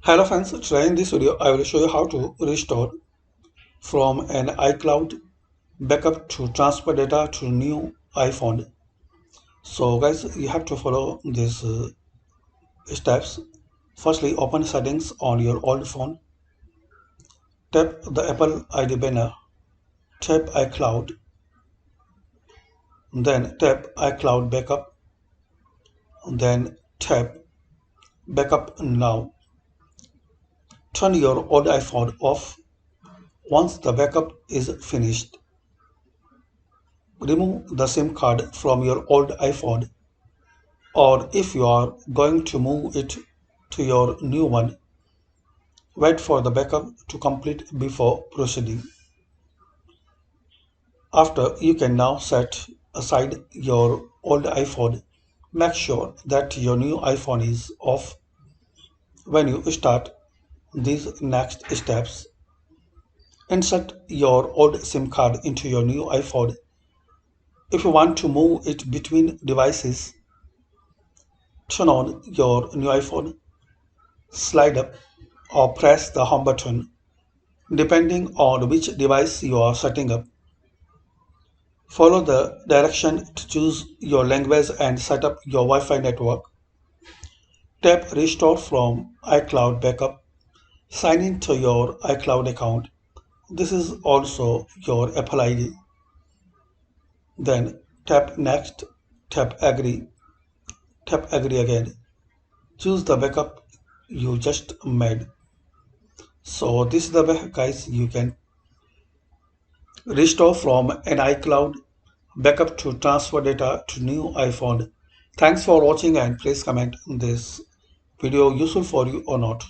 Hello friends, today in this video I will show you how to restore from an iCloud backup to transfer data to new iPhone. So guys, you have to follow these steps. Firstly, open settings on your old phone. Tap the Apple ID banner. Tap iCloud. Then tap iCloud backup. Then tap backup now. Turn your old iPhone off once the backup is finished. Remove the SIM card from your old iPhone, or if you are going to move it to your new one, wait for the backup to complete before proceeding. After, you can now set aside your old iPhone. Make sure that your new iPhone is off when you start these next steps. Insert your old SIM card into your new iPhone. If you want to move it between devices, turn on your new iPhone, slide up, or press the home button depending on which device you are setting up. Follow the direction to choose your language and set up your Wi-Fi network. Tap Restore from iCloud Backup. Sign in to your iCloud account. This is also your Apple ID. Then tap Next, tap Agree, tap Agree again. Choose the backup you just made. So this is the way guys you can restore from an iCloud backup to transfer data to new iPhone. Thanks for watching and please comment this video useful for you or not.